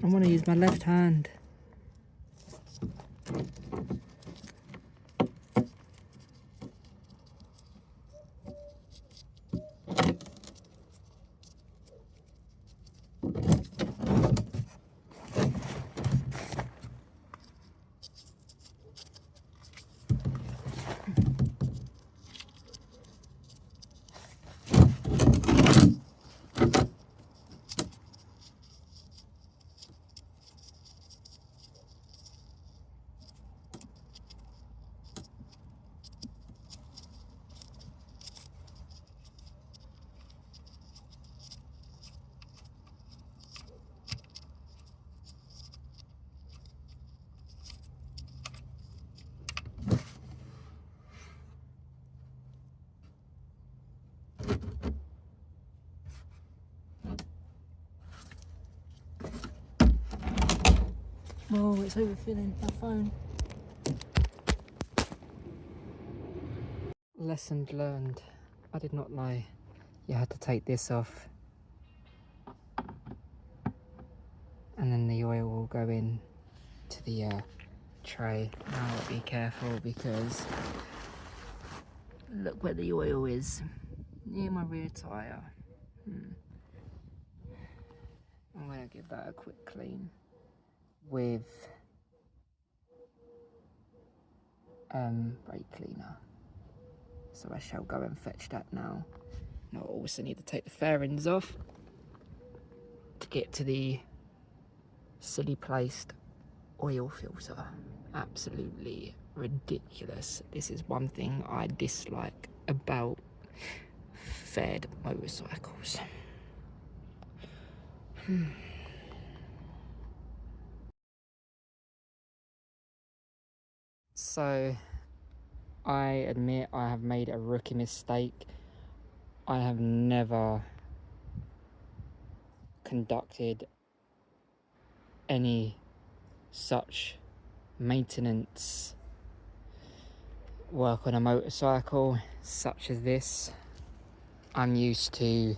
I want to use my left hand. Oh, it's overfilling my phone. Lesson learned. I did not know you had to take this off. And then the oil will go in to the tray. Now be careful because look where the oil is. Near my rear tyre. I'm going to give that a quick clean with brake cleaner. So I shall go and fetch that now. And I'll also need to take the fairings off to get to the silly placed oil filter. Absolutely ridiculous. This is one thing I dislike about faired motorcycles. So I admit I have made a rookie mistake. I have never conducted any such maintenance work on a motorcycle such as this. I'm used to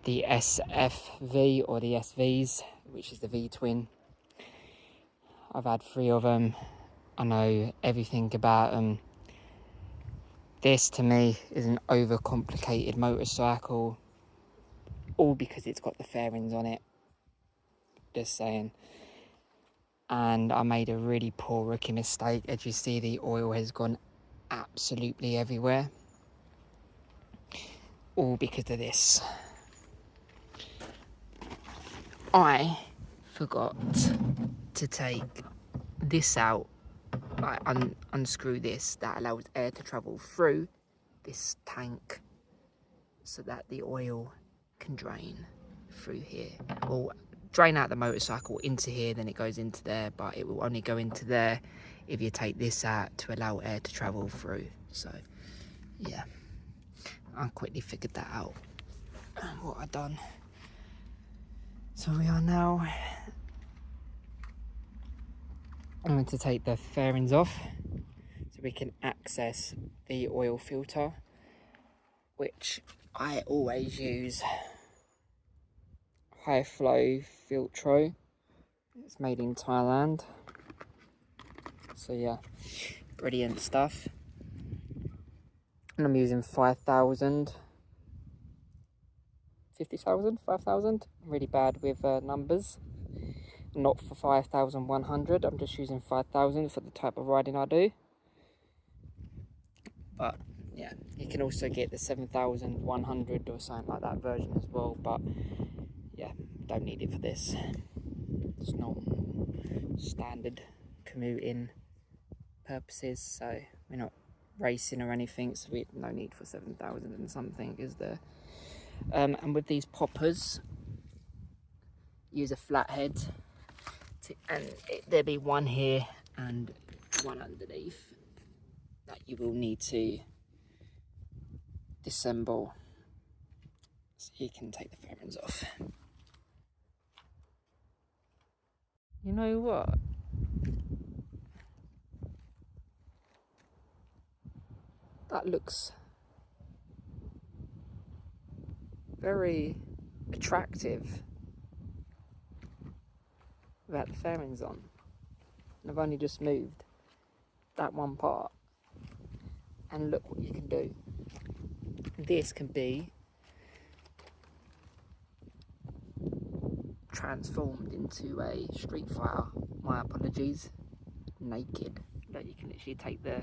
the SFV or the SVs, which is the V-twin. I've had 3 of them. I know everything about them. This to me is an overcomplicated motorcycle, all because it's got the fairings on it. Just saying. And I made a really poor rookie mistake. As you see, the oil has gone absolutely everywhere, all because of this. I forgot to take this out. I unscrew this, that allows air to travel through this tank so that the oil can drain through here, or drain out the motorcycle into here, then it goes into there, but it will only go into there if you take this out to allow air to travel through. So yeah, I quickly figured that out, what I've done. So we are now, I'm going to take the fairings off so we can access the oil filter, which I always use high flow filtro. It's made in Thailand. So yeah, brilliant stuff. And I'm using 5,000, 50,000, 5,000. I'm really bad with numbers. Not for 5,100. I'm just using 5,000 for the type of riding I do. But yeah, you can also get the 7,100 or something like that version as well. But yeah, don't need it for this. It's not standard commuting purposes, so we're not racing or anything, so we no need for 7,000 and something, is there? And with these poppers, use a flathead, and there'll be one here and one underneath that you will need to disassemble, so you can take the fairings off. You know what? That looks very attractive. without the fairings on. And I've only just moved that one part, and look what you can do. This can be transformed into a Street Fighter, my apologies, naked. Like, you can literally take the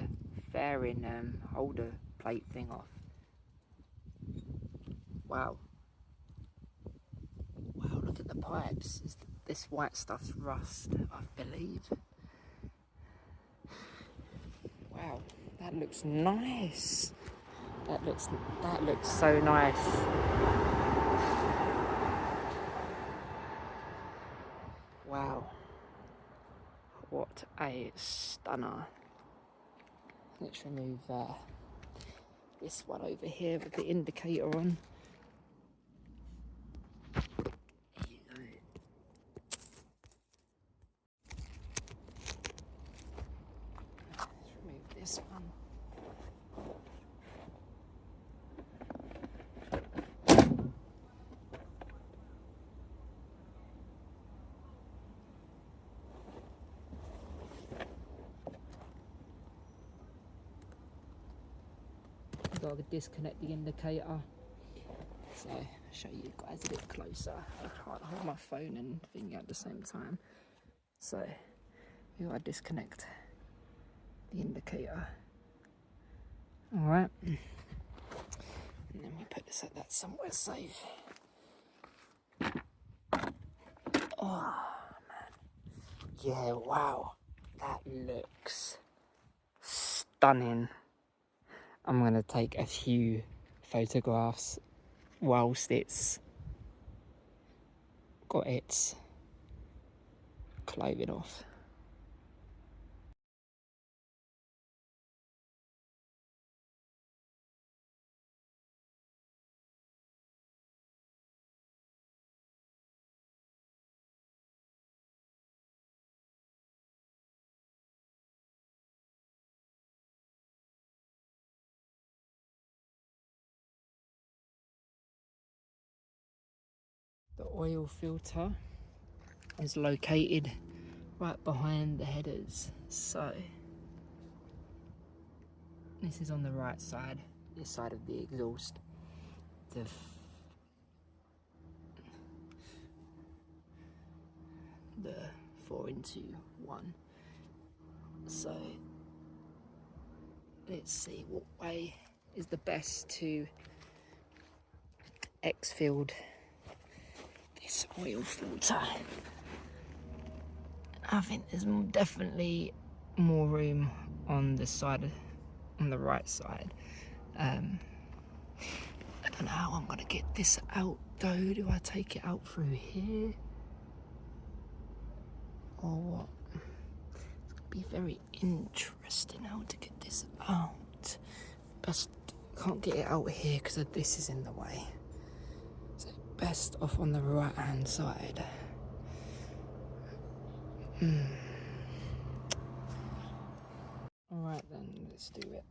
fairing holder plate thing off. Wow. Wow, look at the pipes. This white stuff's rust, I believe. Wow, that looks nice. That looks so nice. Wow. What a stunner. Let's remove this one over here with the indicator on. There you go. Let's remove this one. Got to disconnect the indicator, so I'll show you guys a bit closer. I can't hold my phone and thing at the same time, so we got to disconnect the indicator. All right, and then we put this at that somewhere safe. Oh man, yeah, wow, that looks stunning. I'm going to take a few photographs whilst it's got its clothing off. The oil filter is located right behind the headers, so this is on the right side, this side of the exhaust. The 4-into-1. So let's see what way is the best to exfilled this oil filter. I think there's definitely more room on the side, on the right side. I don't know how I'm gonna get this out though. Do I take it out through here or what? It's gonna be very interesting how to get this out. Best can't get it out here because this is in the way. So best off on the right hand side. Alright then, let's do it.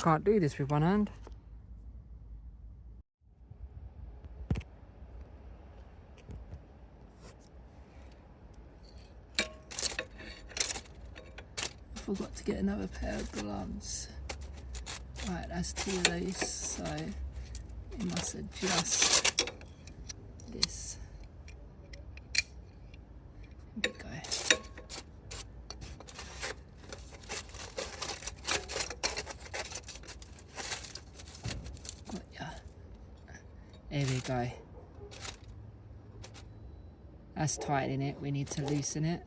Can't do this with one hand. I forgot to get another pair of gloves. Right, that's two of those, so you must adjust this. Here we go. There we go. That's tightening it. We need to loosen it.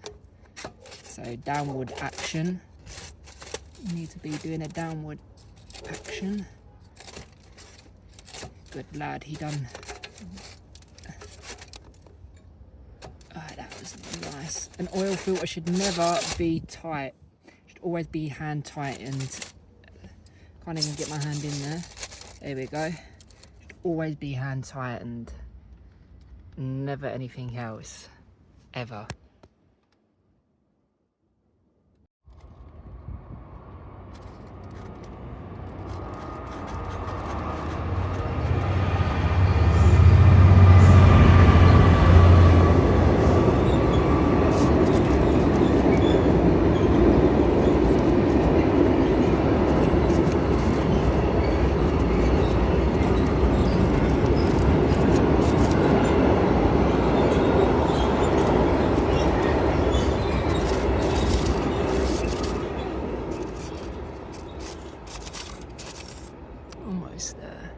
So downward action. You need to be doing a downward action. Good lad, he done. That was nice. An oil filter should never be tight. Should always be hand tightened. Can't even get my hand in there. There we go. always be hand tightened, never anything else, ever. Almost there.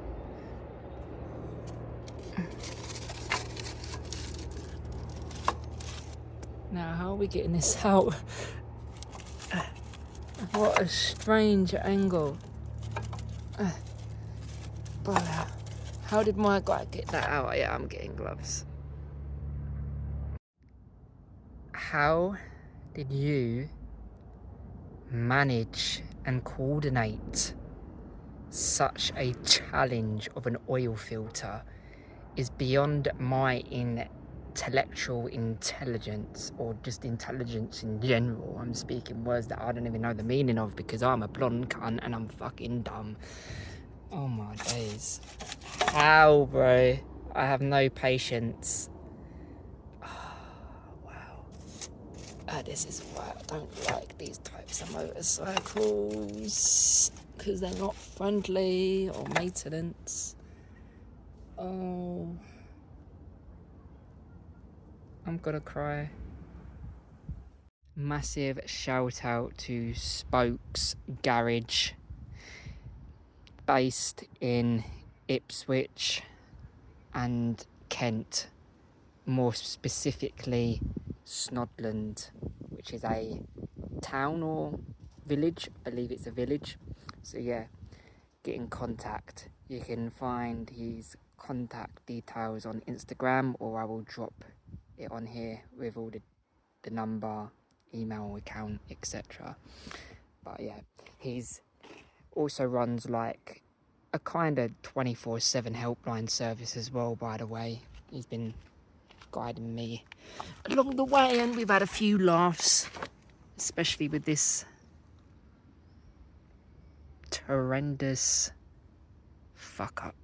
Now, how are we getting this out? What a strange angle. But how did my guy get that out? Yeah, I'm getting gloves. How did you manage and coordinate such a challenge of an oil filter? Is beyond my intellectual intelligence, or just intelligence in general. I'm speaking words that I don't even know the meaning of because I'm a blonde cunt and I'm fucking dumb. Oh my days. How, bro? I have no patience. Oh, wow. This is why I don't like these types of motorcycles, because they're not friendly or maintenance. Oh, I'm gonna cry. Massive shout out to Spooks Garage, based in Ipswich and Kent, more specifically Snodland, which is a town or village. I believe it's a village. So yeah, get in contact. You can find his contact details on Instagram, or I will drop it on here with all the number, email, account, etc. But yeah, he's also runs like a kind of 24/7 helpline service as well, by the way. He's been guiding me along the way and we've had a few laughs, especially with this horrendous fuck up.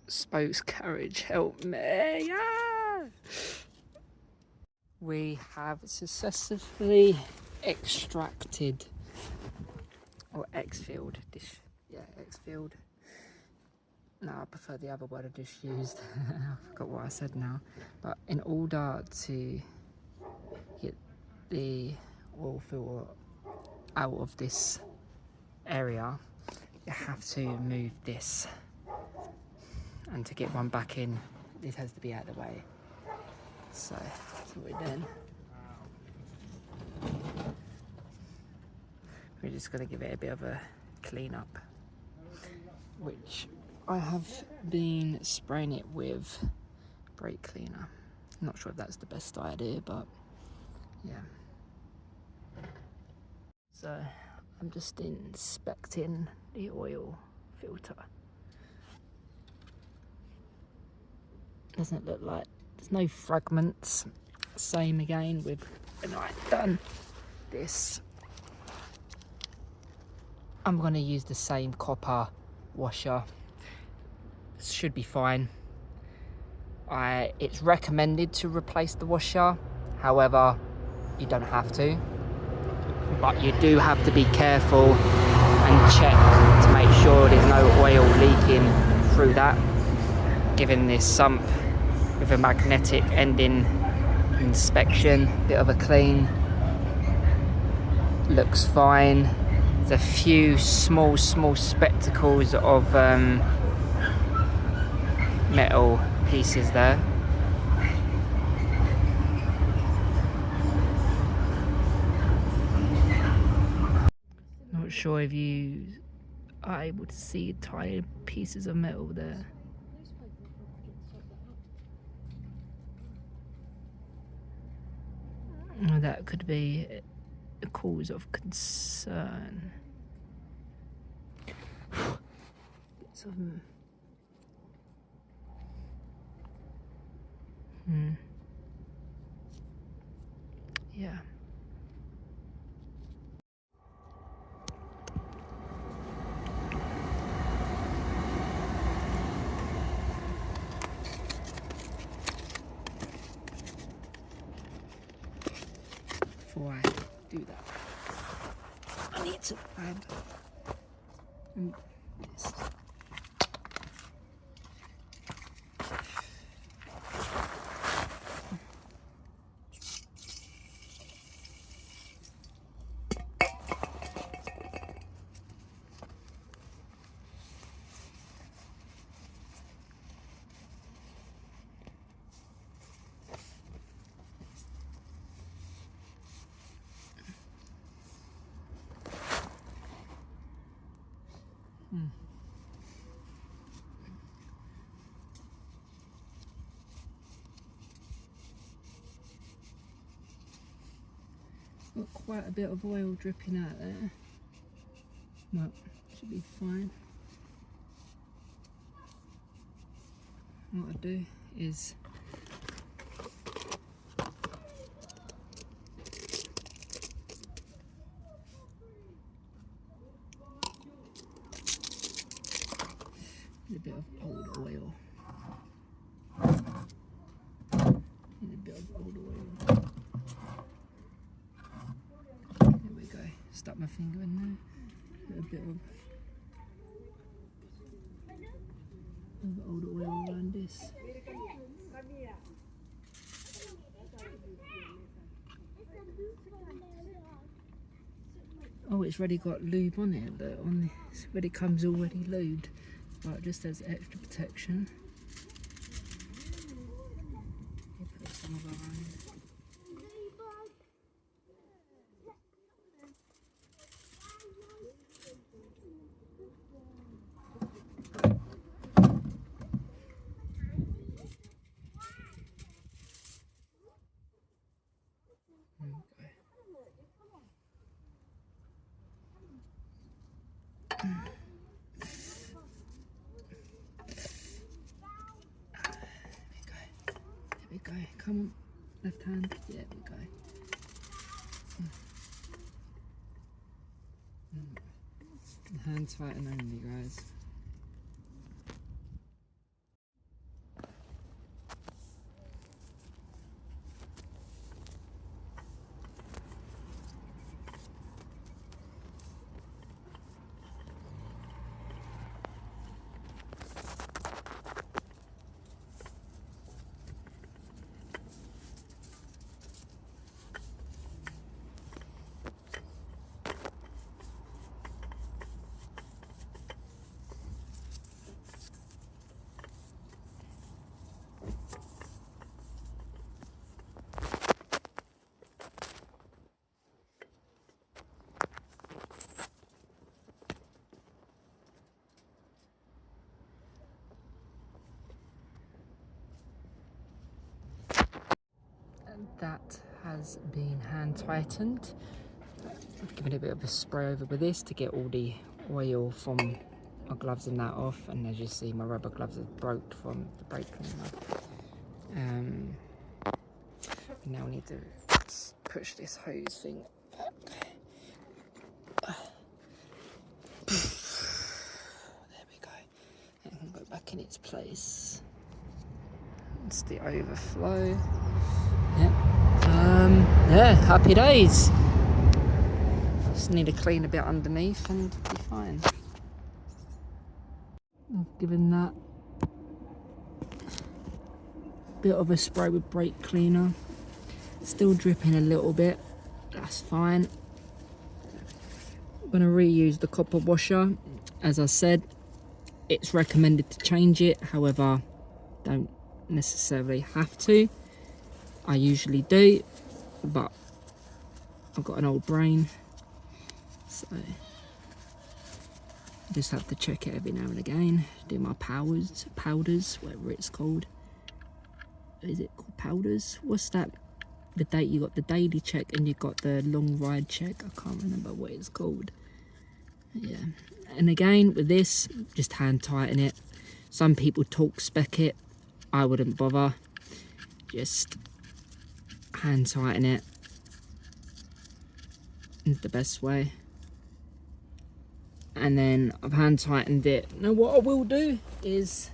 Spokes Garage, help me. Ah! We have successfully extracted, or exfilled this, yeah, exfilled. No, I prefer the other word I just used. I forgot what I said now. But in order to get the oil filter out of this area, you have to move this. And to get one back in, this has to be out of the way. So that's what we're doing. We're just going to give it a bit of a clean up, which I have been spraying it with brake cleaner. Not sure if that's the best idea, but yeah. So I'm just inspecting the oil filter. Doesn't look like there's no fragments. Same again with when I've done this. I'm going to use the same copper washer. This should be fine. It's recommended to replace the washer, however you don't have to, but you do have to be careful and check to make sure there's no oil leaking through that, given this sump with a magnetic ending. Inspection, bit of a clean, looks fine. There's a few small spectacles of metal pieces there. Not sure if you are able to see tiny pieces of metal there. That could be a cause of concern. bits of them. Yeah. Before I do that, I need to add this. Got quite a bit of oil dripping out there, but should be fine. What I do is a bit of old oil. And a bit of old oil. There we go. Stuck my finger in there. A bit of old oil around this. Oh, it's already got lube on it. Look, on this, but it comes already lubed. Right, just as extra protection. We'll put some of our own. There we go. Come on, left hand. Yeah, there we go. Hand tighten only, guys. That has been hand tightened. I've given it a bit of a spray over with this to get all the oil from my gloves and that off, and as you see my rubber gloves have broke from the brake cleaner. Now I need to push this hose thing back. There we go. It can go back in its place. It's the overflow. Yeah, happy days. Just need to clean a bit underneath and be fine. I've given that a bit of a spray with brake cleaner. Still dripping a little bit, that's fine. I'm going to reuse the copper washer. As I said, it's recommended to change it, however, don't necessarily have to. I usually do, but I've got an old brain, so I just have to check it every now and again. Do my powders, whatever it's called. Is it called powders? What's that? The date, you got the daily check and you got the long ride check. I can't remember what it's called. Yeah, and again with this, just hand tighten it. Some people torque spec it, I wouldn't bother, just hand tighten it is the best way. And then I've hand tightened it. Now what I will do is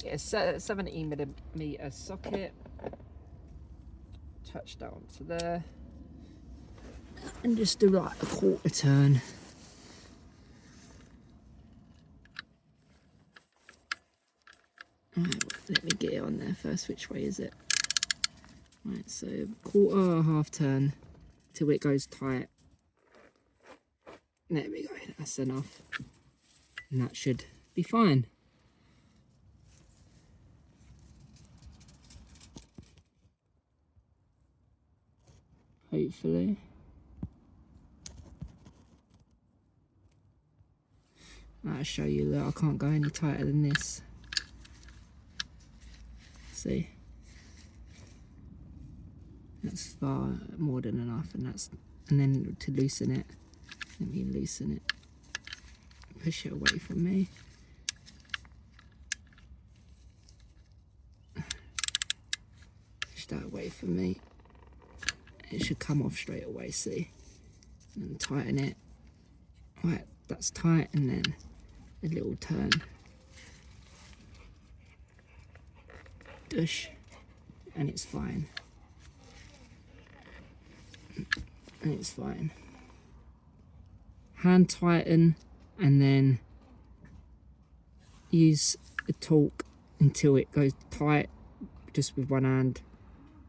get a 70mm socket, touch that onto there, and just do like a quarter turn. Right, let me get it on there first. Which way is it? Right, so quarter or half turn till it goes tight. There we go, that's enough. And that should be fine. Hopefully. I'll show you that I can't go any tighter than this. See? That's far more than enough, and then to loosen it, let me loosen it. Push it away from me. Push that away from me. It should come off straight away, see? And tighten it. Right, that's tight, and then a little turn. Dush, and it's fine. And it's fine. Hand tighten, and then use the torque until it goes tight, just with one hand,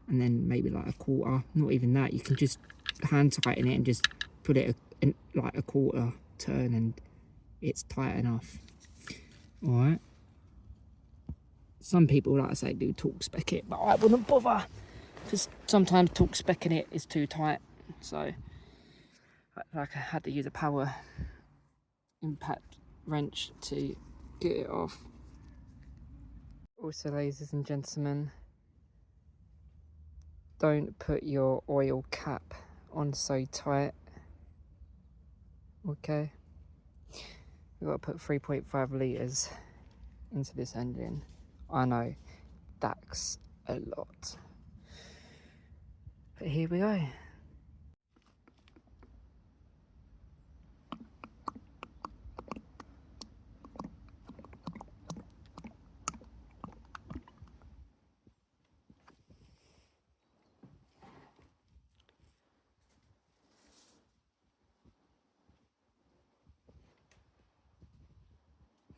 and then maybe like a quarter. Not even that, you can just hand tighten it and just put it in like a quarter turn, and it's tight enough. All right. Some people, like I say, do torque spec it, but I wouldn't bother, because sometimes torque specking it is too tight. So like I had to use a power impact wrench to get it off. Also, ladies and gentlemen, don't put your oil cap on so tight. Okay, we've got to put 3.5 litres into this engine. I know that's a lot, but here we go.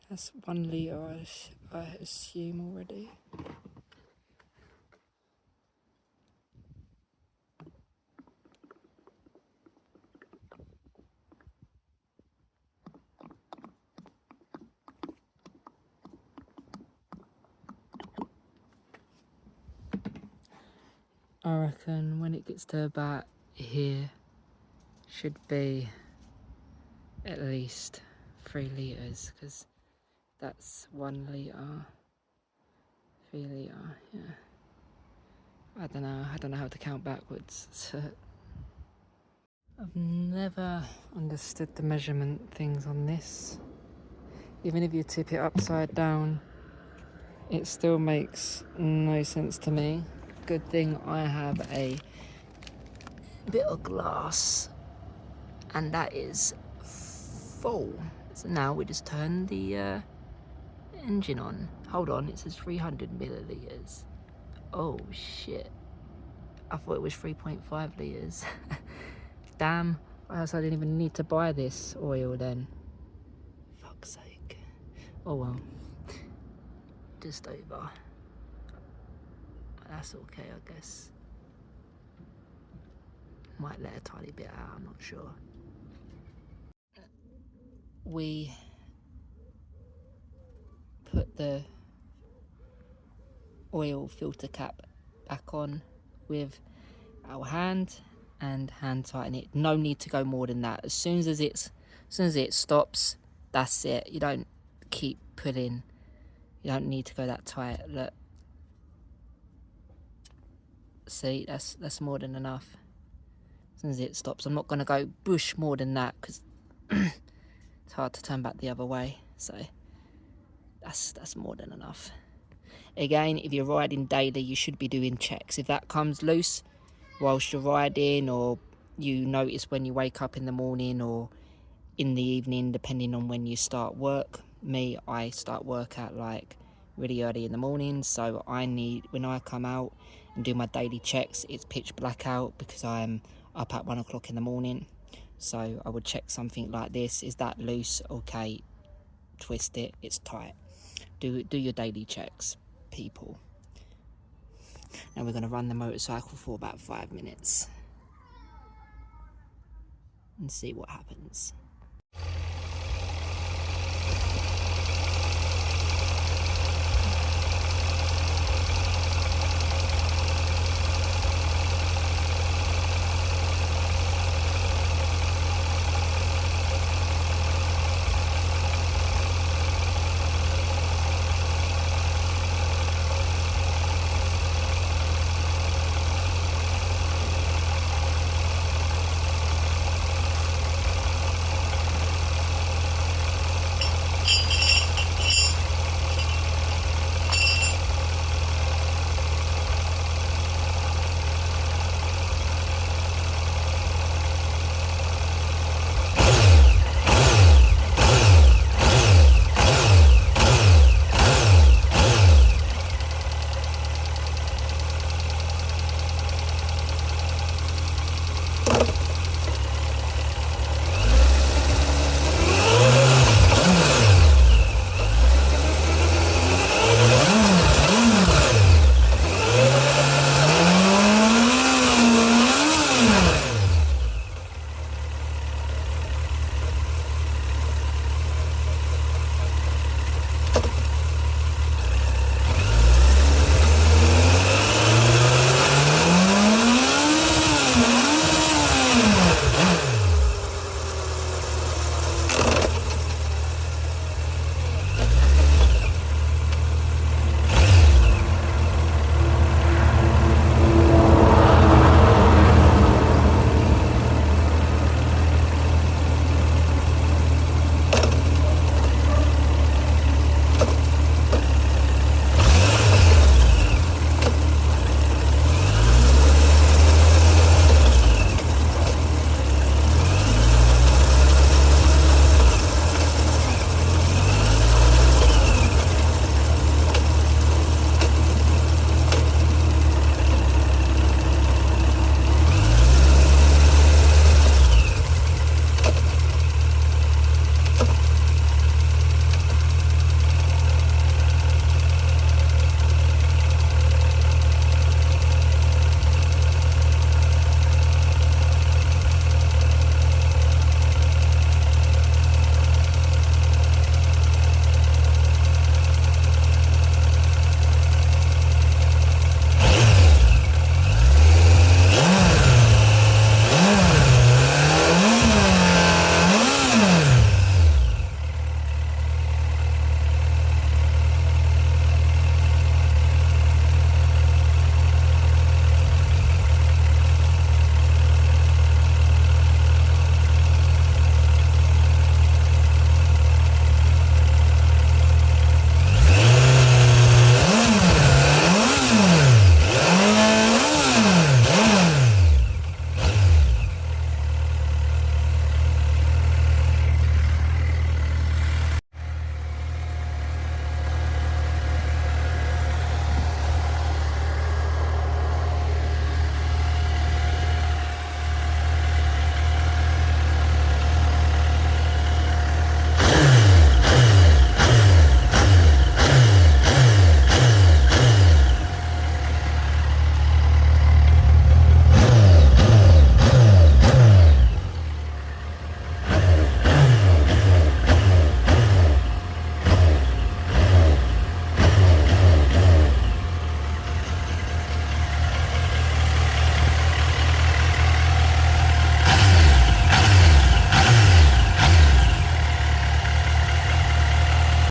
That's 1 litre, I assume already. I reckon when it gets to about here, should be at least 3 litres, because that's 1 litre, 3 litre, yeah. I don't know how to count backwards. So I've never understood the measurement things on this. Even if you tip it upside down, it still makes no sense to me. Good thing I have a bit of glass, and that is full. So now we just turn the engine on. Hold on, it says 300 millilitres. Oh shit, I thought it was 3.5 litres. Damn, I guess I didn't even need to buy this oil then. Fuck's sake. Oh well, just over. That's okay, I guess. Might let a tiny bit out, I'm not sure. We put the oil filter cap back on with our hand and hand tighten it. No need to go more than that. As soon as it stops, that's it. You don't keep pulling. You don't need to go that tight. Look, see, that's more than enough. soon as it stops, I'm not going to go bush more than that because it's hard to turn back the other way. So that's more than enough. Again, if you're riding daily, you should be doing checks. If that comes loose whilst you're riding, or you notice when you wake up in the morning or in the evening, depending on when you start work. I start work at like really early in the morning, so when I come out and do my daily checks, it's pitch black out because I'm up at 1 o'clock in the morning. So I would check something like this. Is that loose? Okay, twist it, it's tight. Do your daily checks, people. Now we're going to run the motorcycle for about 5 minutes and see what happens.